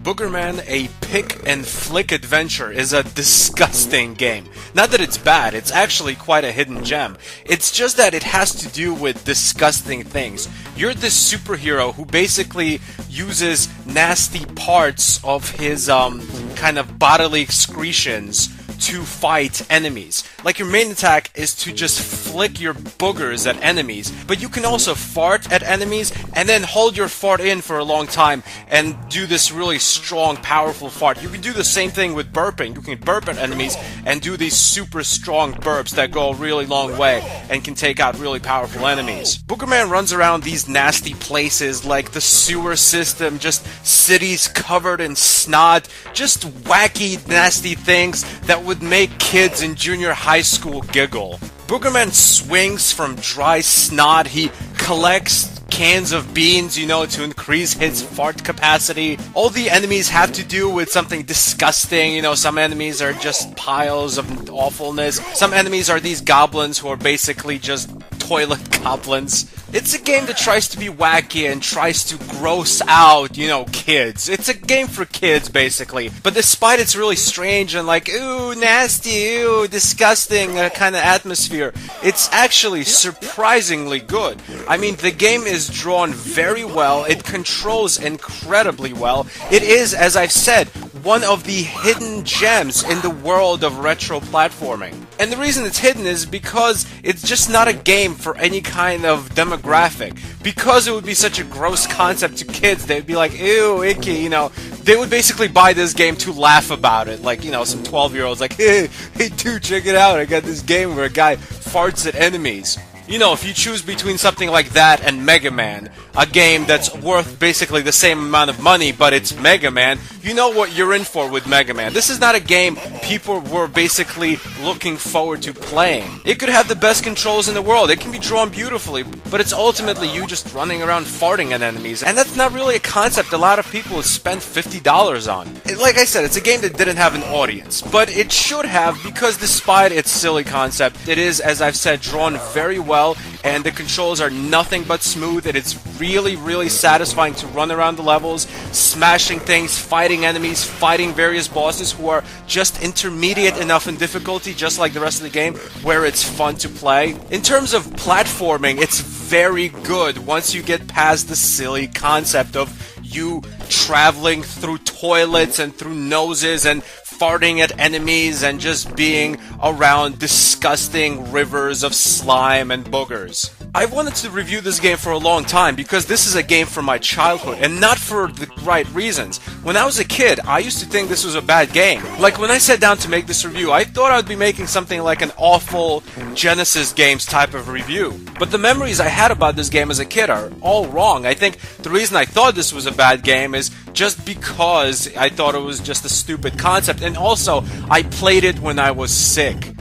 Boogerman, a pick and flick adventure, is a disgusting game. Not that it's bad, it's actually quite a hidden gem. It's just that it has to do with disgusting things. You're this superhero who basically uses nasty parts of his kind of bodily excretions to fight enemies. Like, your main attack is to just flick your boogers at enemies, but you can also fart at enemies and then hold your fart in for a long time and do this really strong, powerful fart. You can do the same thing with burping. You can burp at enemies and do these super strong burps that go a really long way and can take out really powerful enemies. Boogerman runs around these nasty places like the sewer system, just cities covered in snot, just wacky, nasty things that would make kids in junior high school giggle. Boogerman swings from dry snot. He collects cans of beans, to increase his fart capacity. All the enemies have to do with something disgusting. Some enemies are just piles of awfulness. Some enemies are these goblins who are basically just toilet goblins. It's a game that tries to be wacky and tries to gross out, kids. It's a game for kids, basically. But despite its really strange and like, ooh, nasty, ooh, disgusting kind of atmosphere, it's actually surprisingly good. I mean, the game is drawn very well. It controls incredibly well. It is, as I've said, one of the hidden gems in the world of retro platforming. And the reason it's hidden is because it's just not a game for any kind of demographic. Because it would be such a gross concept to kids, they'd be like, ew, icky, They would basically buy this game to laugh about it. Like, some 12-year-olds like, hey, dude, check it out. I got this game where a guy farts at enemies. If you choose between something like that and Mega Man, a game that's worth basically the same amount of money, but it's Mega Man, you know what you're in for with Mega Man. This is not a game people were basically looking forward to playing. It could have the best controls in the world, it can be drawn beautifully, but it's ultimately you just running around farting at enemies, and that's not really a concept a lot of people would spend $50 on. Like I said, it's a game that didn't have an audience, but it should have, because despite its silly concept, it is, as I've said, drawn very well, and the controls are nothing but smooth, and it's really, really satisfying to run around the levels, smashing things, fighting enemies, fighting various bosses who are just intermediate enough in difficulty, just like the rest of the game, where it's fun to play. In terms of platforming, it's very good once you get past the silly concept of you traveling through toilets and through noses and farting at enemies and just being around disgusting rivers of slime and boogers. I've wanted to review this game for a long time because this is a game from my childhood, and not for the right reasons. When I was a kid, I used to think this was a bad game. Like, when I sat down to make this review, I thought I would be making something like an awful Genesis games type of review. But the memories I had about this game as a kid are all wrong. I think the reason I thought this was a bad game is just because I thought it was just a stupid concept, and also, I played it when I was sick.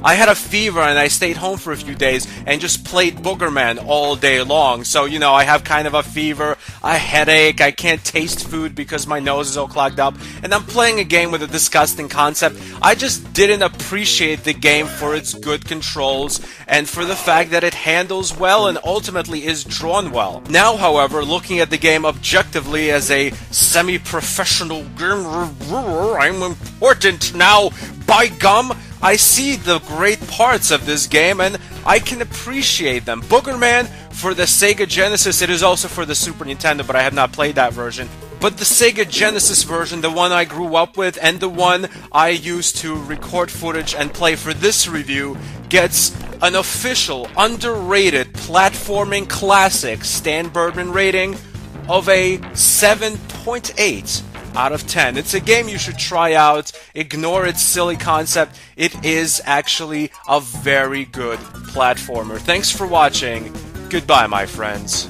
I had a fever and I stayed home for a few days and just played Boogerman all day long. So, I have kind of a fever, a headache, I can't taste food because my nose is all clogged up, and I'm playing a game with a disgusting concept. I just didn't appreciate the game for its good controls and for the fact that it handles well and ultimately is drawn well. Now, however, looking at the game objectively as a semi-professional game reviewer, I'm important now, by gum! I see the great parts of this game and I can appreciate them. Boogerman for the Sega Genesis, it is also for the Super Nintendo, but I have not played that version. But the Sega Genesis version, the one I grew up with and the one I used to record footage and play for this review, gets an official, underrated platforming classic Stan Birdman rating of a 7.8 out of 10. It's a game you should try out. Ignore its silly concept. It is actually a very good platformer. Thanks for watching. Goodbye, my friends.